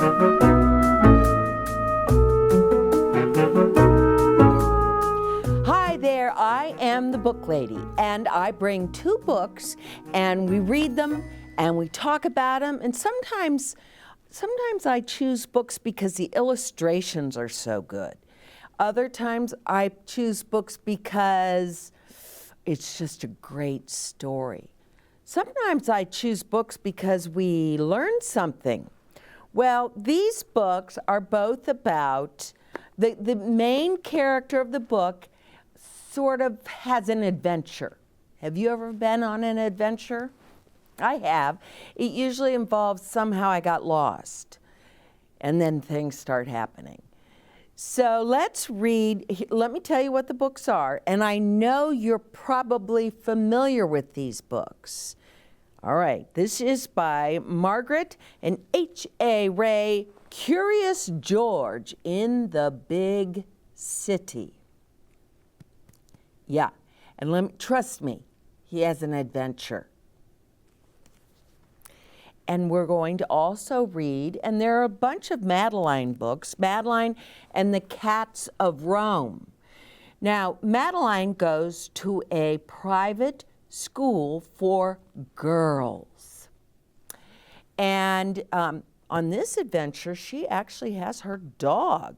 Hi there, I am the book lady, and I bring 2 books, and we read them, and we talk about them, and sometimes I choose books because the illustrations are so good. Other times I choose books because it's just a great story. Sometimes I choose books because we learn something. Well, these books are both about the main character of the book sort of has an adventure. Have you ever been on an adventure? I have. It usually involves somehow I got lost, and then things start happening. So let's read. Let me tell you what the books are, and I know you're probably familiar with these books. All right, this is by Margret and H.A. Rey, Curious George in the Big City. Yeah, and trust me, he has an adventure. And we're going to also read, and there are a bunch of Madeline books, Madeline and the Cats of Rome. Now, Madeline goes to a private school for girls. And on this adventure, she actually has her dog.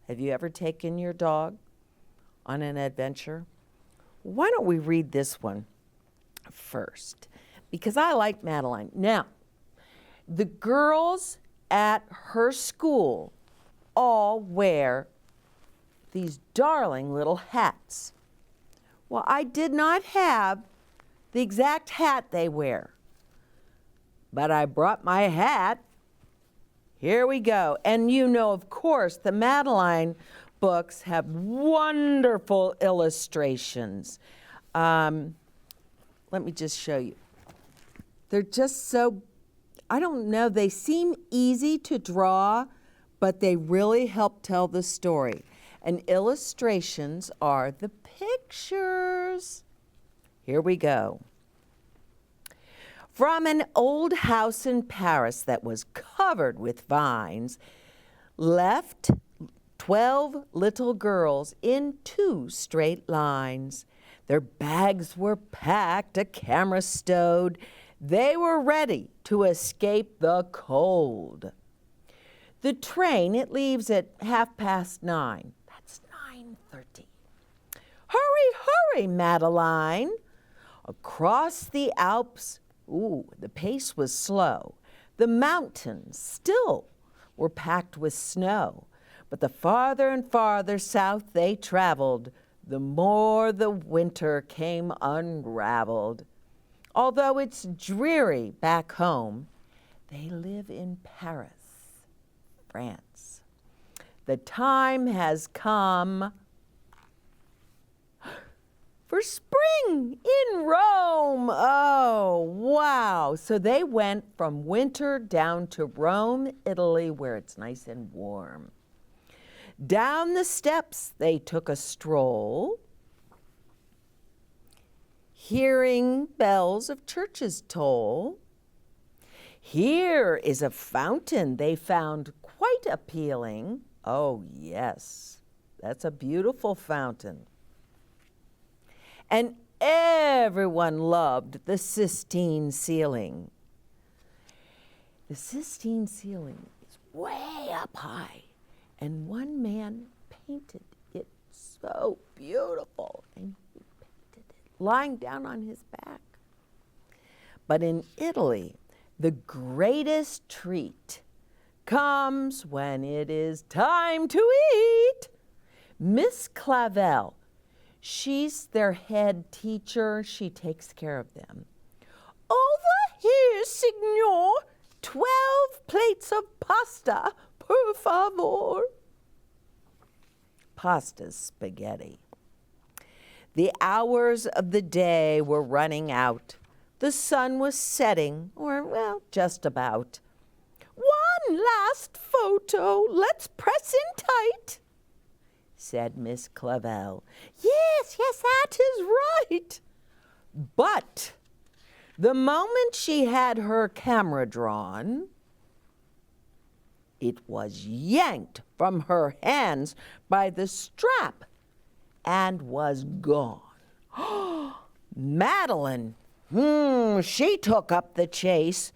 Have you ever taken your dog on an adventure? Why don't we read this one first? Because I like Madeline. Now, the girls at her school all wear these darling little hats. Well, I did not have the exact hat they wear, but I brought my hat. Here we go. And you know, of course, the Madeline books have wonderful illustrations. Let me just show you. They're just so, I don't know, they seem easy to draw, but they really help tell the story. And illustrations are the pictures. Here we go. From an old house in Paris that was covered with vines, left 12 little girls in 2 straight lines. Their bags were packed, a camera stowed. They were ready to escape the cold. The train, it leaves at 9:30. That's 9:30. Hurry, hurry, Madeline. Across the Alps, the pace was slow. The mountains still were packed with snow. But the farther and farther south they traveled, the more the winter came unraveled. Although it's dreary back home, they live in Paris, France. The time has come for spring in Rome. Oh, wow. So they went from winter down to Rome, Italy, where it's nice and warm. Down the steps they took a stroll, hearing bells of churches toll. Here is a fountain they found quite appealing. Oh, yes, that's a beautiful fountain. And everyone loved the Sistine ceiling. The Sistine ceiling is way up high, and one man painted it so beautiful, and he painted it lying down on his back. But in Italy, the greatest treat comes when it is time to eat. Miss Clavel, she's their head teacher. She takes care of them. Over here, signor, 12 plates of pasta, per favor. Pasta's spaghetti. The hours of the day were running out. The sun was setting, or, well, just about. One last photo. Let's press in tight, said Miss Clavel. Yes, that is right. But the moment she had her camera drawn, It was yanked from her hands by the strap and was gone. Madeline, she took up the chase.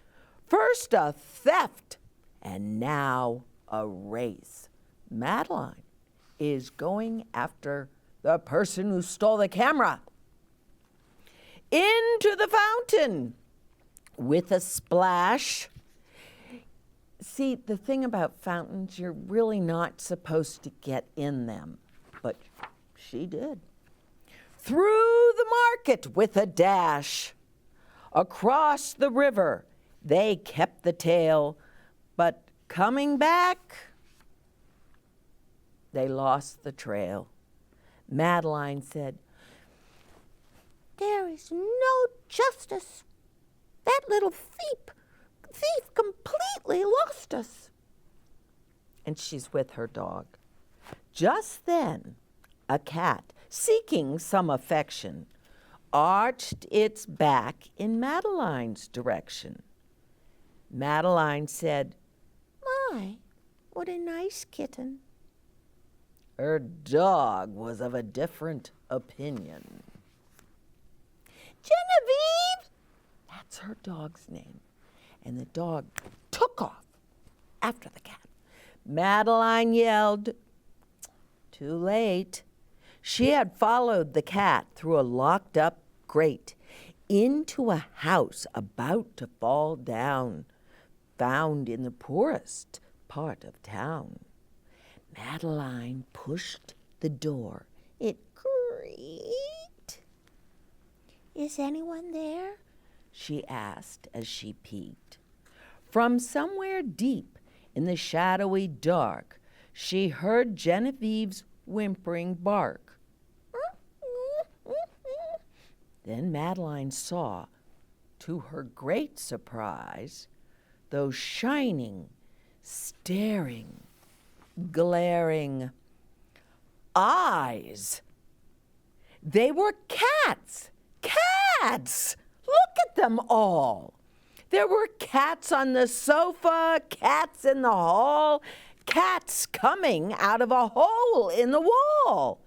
First a theft, and now a race. Madeline is going after the person who stole the camera. Into the fountain with a splash. See, the thing about fountains, you're really not supposed to get in them, but she did. Through the market with a dash. Across the river, they kept the tail, but coming back, they lost the trail. Madeline said, "There is no justice. That little thief completely lost us." And she's with her dog. Just then, a cat, seeking some affection, arched its back in Madeline's direction. Madeline said, "My, what a nice kitten." Her dog was of a different opinion. "Genevieve!" That's her dog's name. And the dog took off after the cat. Madeline yelled. Too late. She had followed the cat through a locked-up grate into a house about to fall down, found in the poorest part of town. Madeline pushed the door. It creaked. "Is anyone there?" she asked as she peeked. From somewhere deep in the shadowy dark, she heard Genevieve's whimpering bark. Then Madeline saw, to her great surprise, those shining, staring, glaring eyes. They were cats! Cats! Look at them all! There were cats on the sofa, cats in the hall, cats coming out of a hole in the wall.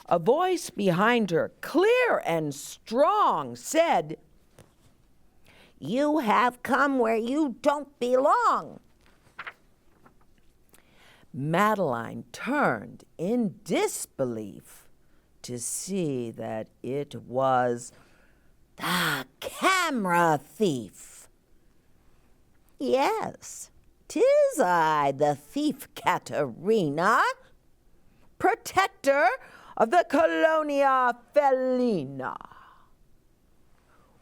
A voice behind her, clear and strong, said, "You have come where you don't belong." Madeline turned in disbelief to see that it was the camera thief. "Yes, 'tis I, the thief Caterina, protector of the Colonia Felina.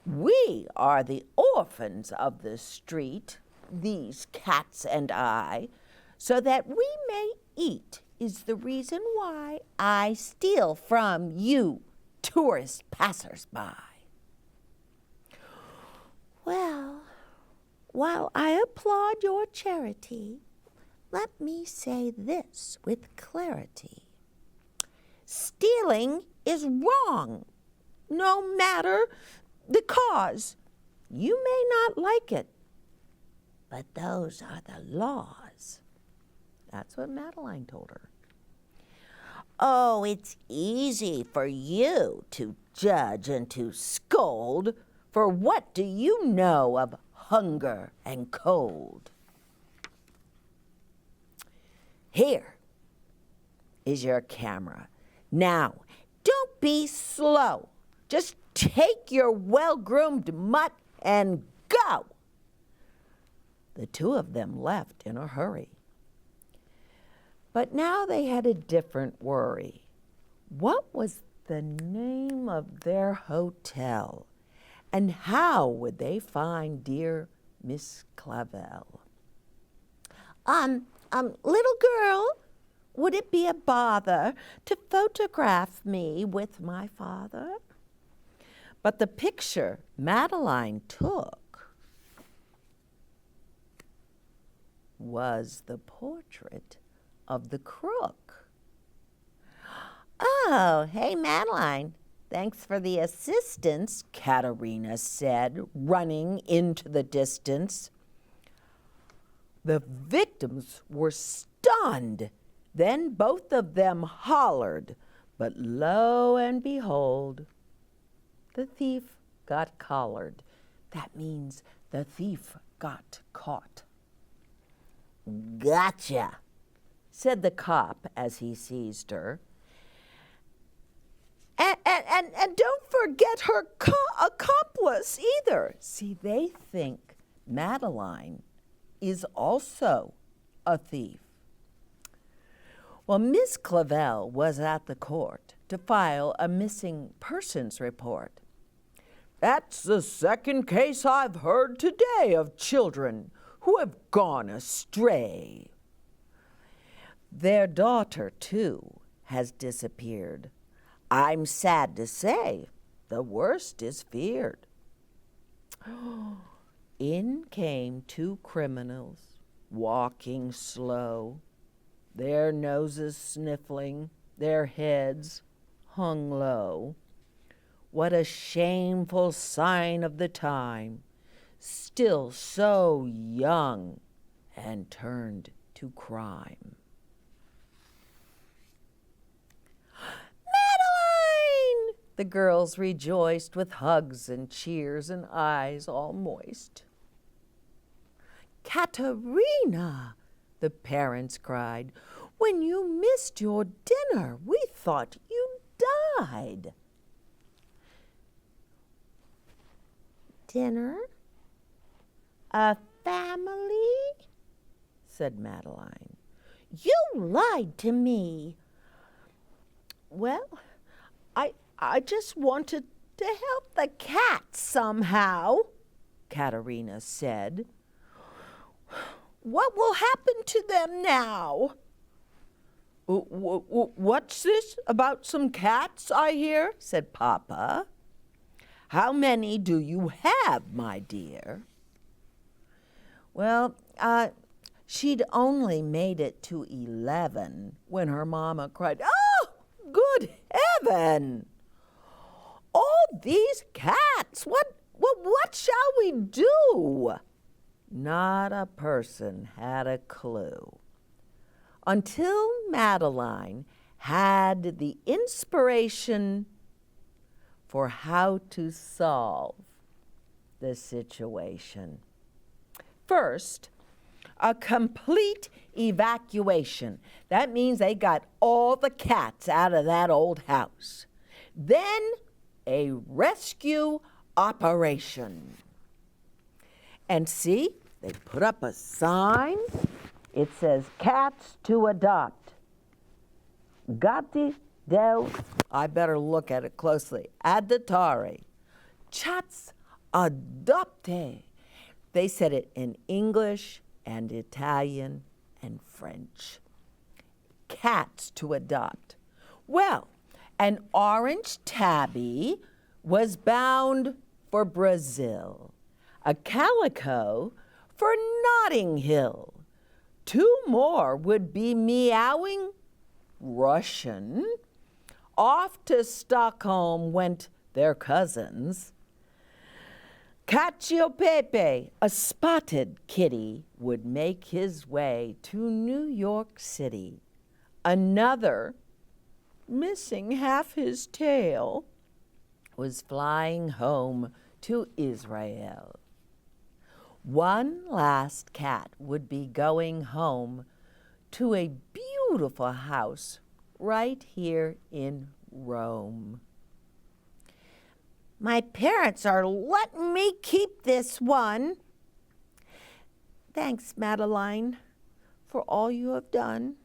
We are the orphans of the street, these cats and I, so that we may eat is the reason why I steal from you, tourist passers-by." "Well, while I applaud your charity, let me say this with clarity. Stealing is wrong, no matter the cause. You may not like it, but those are the laws." That's what Madeline told her. "Oh, it's easy for you to judge and to scold, for what do you know of hunger and cold? Here is your camera. Now, don't be slow. Just take your well-groomed mutt and go." The two of them left in a hurry. But now they had a different worry. What was the name of their hotel? And how would they find dear Miss Clavel? Little girl, would it be a bother to photograph me with my father?" But the picture Madeline took was the portrait of the crook. "Oh, hey, Madeline. Thanks for the assistance," Caterina said, running into the distance. The victims were stunned. Then both of them hollered, but lo and behold, the thief got collared. That means the thief got caught. "Gotcha," said the cop as he seized her. And don't forget her accomplice either. See, they think Madeline is also a thief. Well, Miss Clavel was at the court to file a missing persons report. "That's the second case I've heard today of children who have gone astray. Their daughter, too, has disappeared. I'm sad to say the worst is feared." In came two criminals, walking slow, their noses sniffling, their heads hung low. What a shameful sign of the time, still so young and turned to crime. "Madeline!" The girls rejoiced with hugs and cheers and eyes all moist. "Katerina!" the parents cried. "When you missed your dinner, we thought you died." "Dinner? A family?" said Madeline. "You lied to me." "Well, I just wanted to help the cats somehow," Katerina said. "What will happen to them now?" "What's this about some cats, I hear?" said Papa. "How many do you have, my dear?" Well, she'd only made it to 11 when her mama cried, "Oh, good heaven! All these cats! What shall we do?" Not a person had a clue until Madeline had the inspiration for how to solve the situation. First, a complete evacuation. That means they got all the cats out of that old house. Then a rescue operation. And see, they put up a sign. It says, "Cats to adopt." Gatti del, I better look at it closely, adottare. Chats adopte. They said it in English and Italian and French. Cats to adopt. Well, an orange tabby was bound for Brazil, a calico for Notting Hill. 2 more would be meowing Russian. Off to Stockholm went their cousins. Cacciopepe, a spotted kitty, would make his way to New York City. Another, missing half his tail, was flying home to Israel. One last cat would be going home to a beautiful house right here in Rome. "My parents are letting me keep this one." "Thanks, Madeline, for all you have done."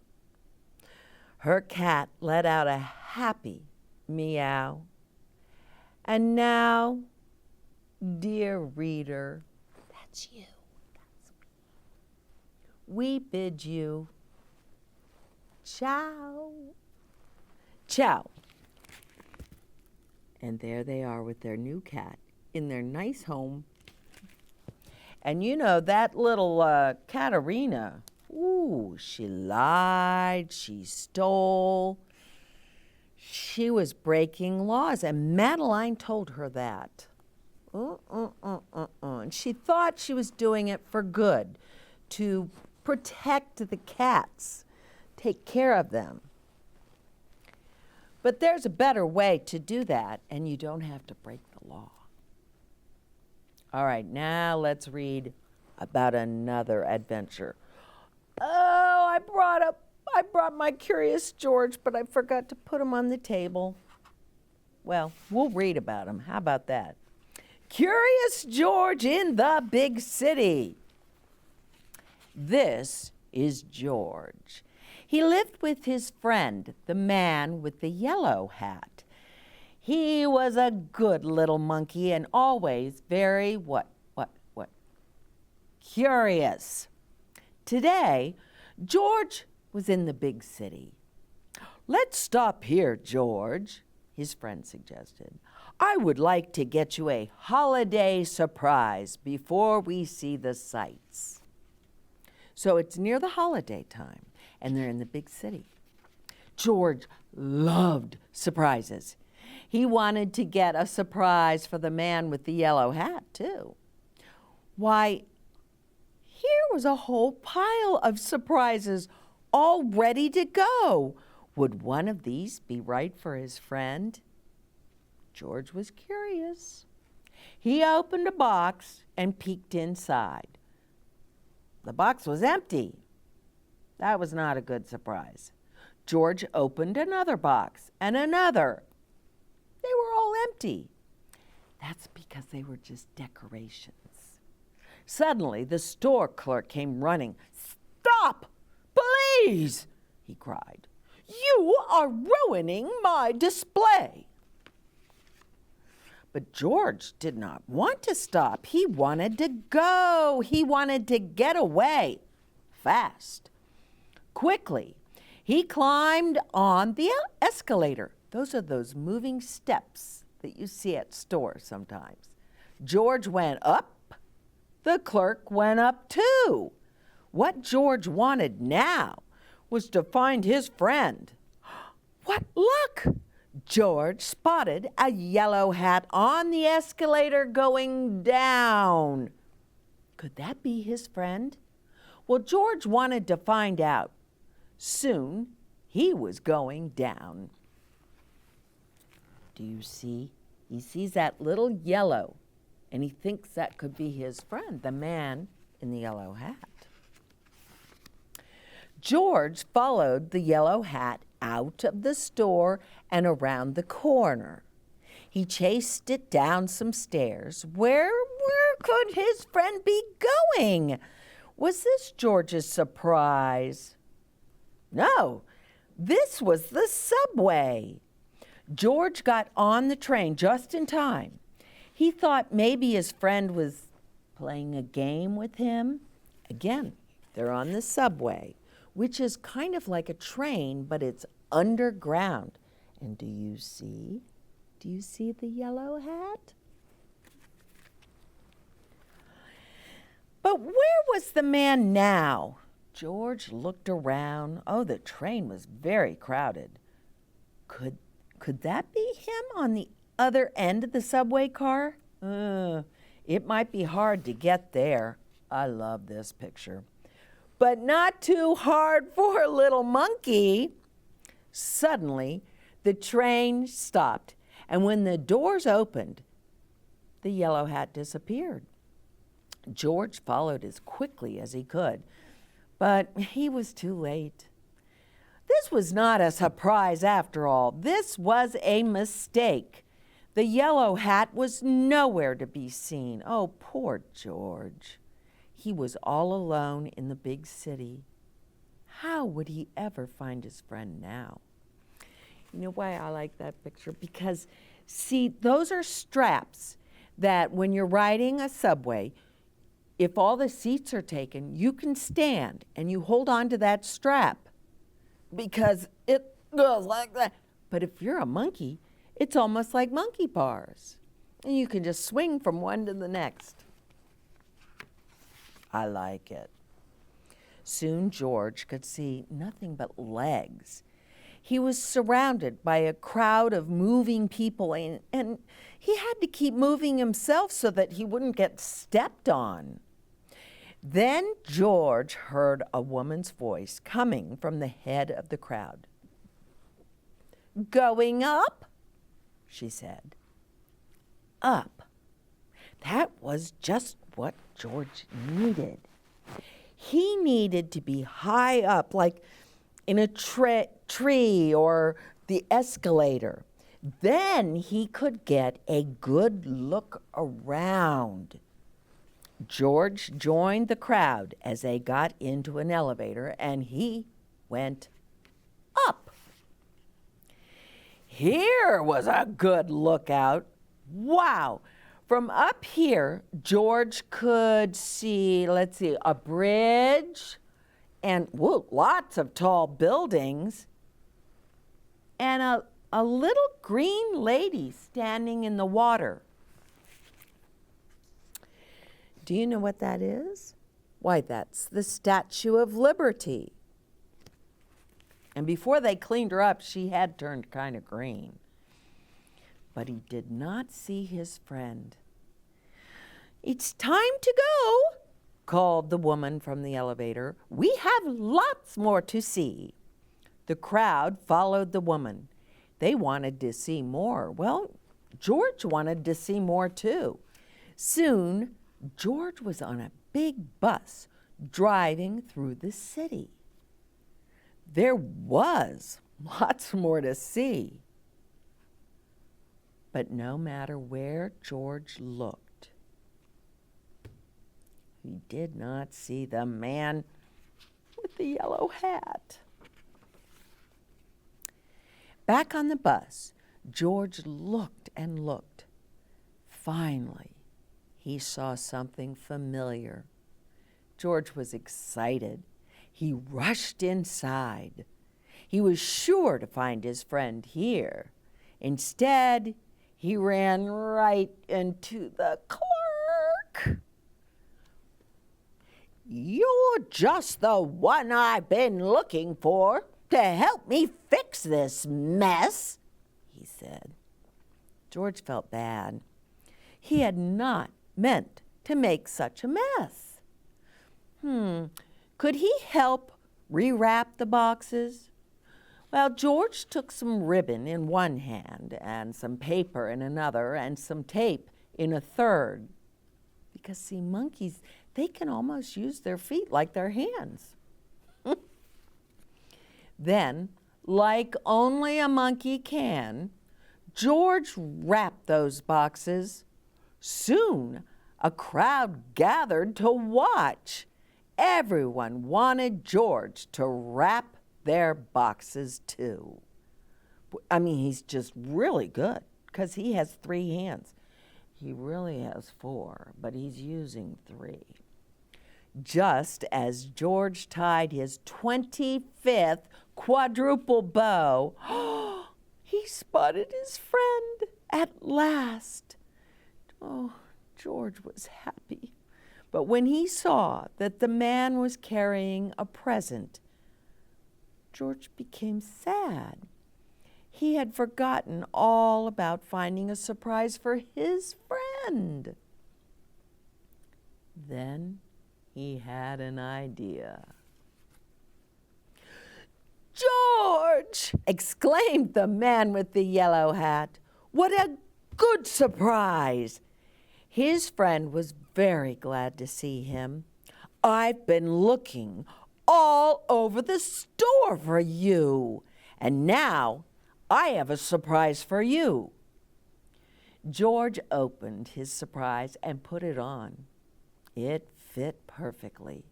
Her cat let out a happy meow. And now, dear reader, that's you, that's me. We bid you ciao. Ciao. And there they are with their new cat in their nice home. And you know, that little Katerina, ooh, she lied, she stole. She was breaking laws, and Madeline told her that. And she thought she was doing it for good, to protect the cats, take care of them. But there's a better way to do that, and you don't have to break the law. All right, now let's read about another adventure. Oh, I brought my Curious George, but I forgot to put him on the table. Well, we'll read about him. How about that? Curious George in the big city. This is George. He lived with his friend, the man with the yellow hat. He was a good little monkey and always very curious. Today, George was in the big city. Let's stop here, George, his friend suggested. I would like to get you a holiday surprise before we see the sights. So it's near the holiday time, and they're in the big city. George loved surprises. He wanted to get a surprise for the man with the yellow hat, too. Why, here was a whole pile of surprises all ready to go. Would one of these be right for his friend? George was curious. He opened a box and peeked inside. The box was empty. That was not a good surprise. George opened another box and another. They were all empty. That's because they were just decorations. Suddenly, the store clerk came running. Stop! Please! He cried. You are ruining my display. But George did not want to stop. He wanted to go. He wanted to get away fast. Quickly, he climbed on the escalator. Those are those moving steps that you see at stores sometimes. George went up. The clerk went up too. What George wanted now was to find his friend. What luck! George spotted a yellow hat on the escalator going down. Could that be his friend? Well, George wanted to find out. Soon, he was going down. Do you see? He sees that little yellow, and he thinks that could be his friend, the man in the yellow hat. George followed the yellow hat out of the store and around the corner. He chased it down some stairs. Where could his friend be going? Was this George's surprise? No, this was the subway. George got on the train just in time. He thought maybe his friend was playing a game with him. Again, they're on the subway, which is kind of like a train, but it's underground. And do you see the yellow hat? But where was the man now? George looked around. Oh, the train was very crowded. Could that be him on the other end of the subway car? It might be hard to get there. I love this picture. But not too hard for a little monkey. Suddenly, the train stopped, and when the doors opened, the yellow hat disappeared. George followed as quickly as he could, but he was too late. This was not a surprise after all. This was a mistake. The yellow hat was nowhere to be seen. Oh, poor George. He was all alone in the big city. How would he ever find his friend now? You know why I like that picture? Because, see, those are straps that when you're riding a subway, if all the seats are taken, you can stand and you hold on to that strap because it goes like that. But if you're a monkey, it's almost like monkey bars. And you can just swing from one to the next. I like it. Soon George could see nothing but legs. He was surrounded by a crowd of moving people, and he had to keep moving himself so that he wouldn't get stepped on. Then George heard a woman's voice coming from the head of the crowd. "Going up?" she said. Up. That was just what George needed. He needed to be high up, like in a tree or the escalator. Then he could get a good look around. George joined the crowd as they got into an elevator, and he went up. Here was a good lookout. Wow! From up here, George could see, a bridge and lots of tall buildings and a little green lady standing in the water. Do you know what that is? Why, that's the Statue of Liberty. And before they cleaned her up, she had turned kind of green. But he did not see his friend. "It's time to go," called the woman from the elevator. "We have lots more to see." The crowd followed the woman. They wanted to see more. Well, George wanted to see more too. Soon, George was on a big bus driving through the city. There was lots more to see. But no matter where George looked, he did not see the man with the yellow hat. Back on the bus, George looked and looked. Finally, he saw something familiar. George was excited. He rushed inside. He was sure to find his friend here. Instead, he ran right into the clerk. "You're just the one I've been looking for to help me fix this mess," he said. George felt bad. He had not meant to make such a mess. Could he help rewrap the boxes? Well, George took some ribbon in one hand and some paper in another and some tape in a third. Because, see, monkeys, they can almost use their feet like their hands. Then, like only a monkey can, George wrapped those boxes. Soon, a crowd gathered to watch. Everyone wanted George to wrap their boxes too. I mean, he's just really good because he has 3 hands. He really has 4, but he's using 3. Just as George tied his 25th quadruple bow, he spotted his friend at last. Oh, George was happy. But when he saw that the man was carrying a present, George became sad. He had forgotten all about finding a surprise for his friend. Then he had an idea. "George!" exclaimed the man with the yellow hat. "What a good surprise!" His friend was very glad to see him. "I've been looking all over the store for you, and now I have a surprise for you." George opened his surprise and put it on. It fit perfectly.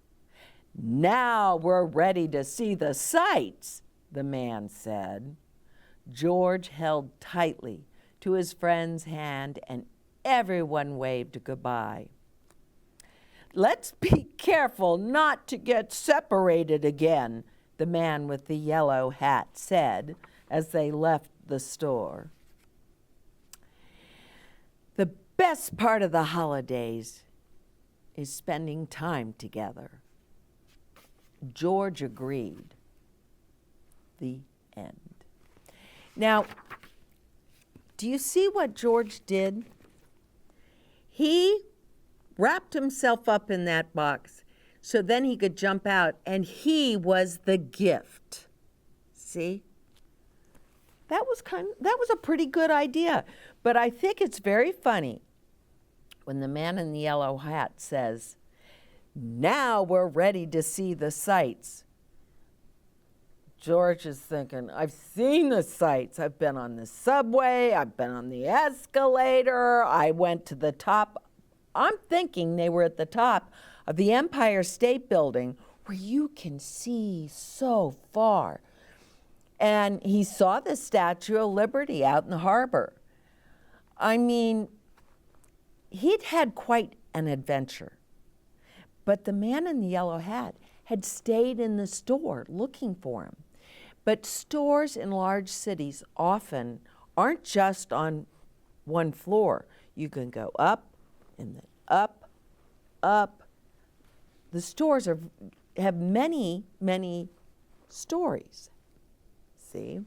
"Now we're ready to see the sights," the man said. George held tightly to his friend's hand and everyone waved goodbye. "Let's be careful not to get separated again," the man with the yellow hat said as they left the store. The best part of the holidays is spending time together. George agreed. The end. Now, do you see what George did? He wrapped himself up in that box. so then he could jump out, and he was the gift. See? That was a pretty good idea. But I think it's very funny when the man in the yellow hat says, "Now we're ready to see the sights." George is thinking, I've seen the sights. I've been on the subway. I've been on the escalator. I went to the top. I'm thinking they were at the top of the Empire State Building, where you can see so far. And he saw the Statue of Liberty out in the harbor. I mean, he'd had quite an adventure. But the man in the yellow hat had stayed in the store looking for him. But stores in large cities often aren't just on one floor. You can go up and then up, up. The stores have many, many stories. See?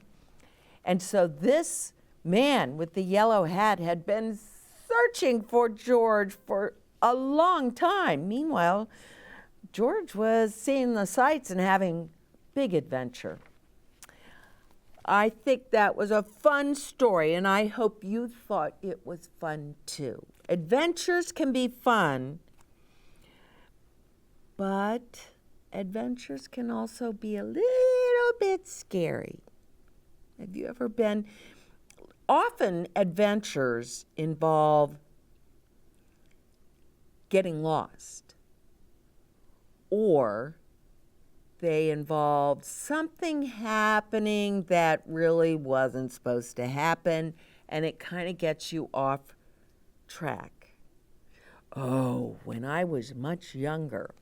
And so this man with the yellow hat had been searching for George for a long time. Meanwhile, George was seeing the sights and having big adventure. I think that was a fun story, and I hope you thought it was fun too. Adventures can be fun, but adventures can also be a little bit scary. Have you ever been? Often adventures involve getting lost, or they involve something happening that really wasn't supposed to happen, and it kind of gets you off track. Oh, when I was much younger,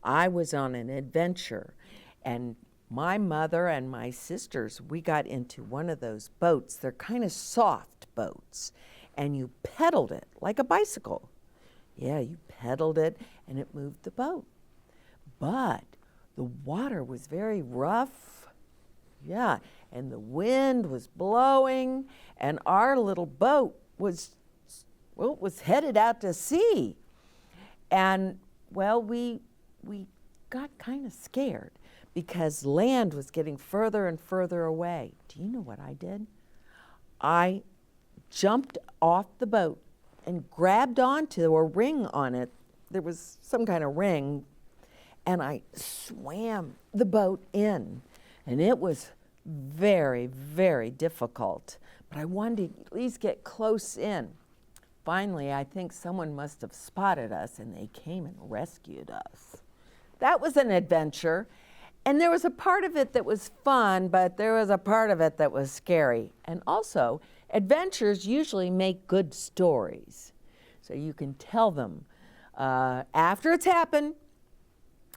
I was on an adventure, and my mother and my sisters, we got into one of those boats. They're kind of soft boats, and you pedaled it like a bicycle. Yeah, you pedaled it, and it moved the boat. But the water was very rough. Yeah, and the wind was blowing, and our little boat was headed out to sea. And, well, we got kind of scared because land was getting further and further away. Do you know what I did? I jumped off the boat and grabbed onto a ring on it. There was some kind of ring, and I swam the boat in, and it was very, very difficult. But I wanted to at least get close in. Finally, I think someone must have spotted us, and they came and rescued us. That was an adventure. And there was a part of it that was fun, but there was a part of it that was scary. And also, adventures usually make good stories. So you can tell them after it's happened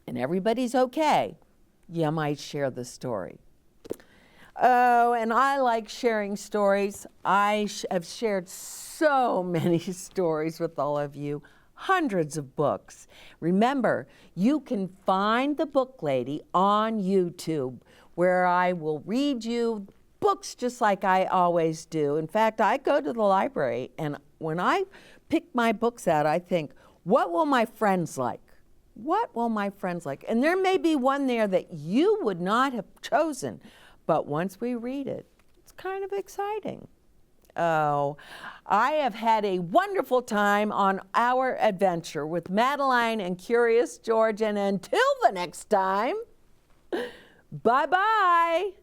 and everybody's okay, you might share the story. Oh, and I like sharing stories. I have shared so many stories with all of you. Hundreds of books. Remember, you can find the Book Lady on YouTube, where I will read you books just like I always do. In fact, I go to the library, and when I pick my books out, I think, what will my friends like? What will my friends like? And there may be one there that you would not have chosen, but once we read it, it's kind of exciting. Oh, I have had a wonderful time on our adventure with Madeline and Curious George, and until the next time, bye-bye.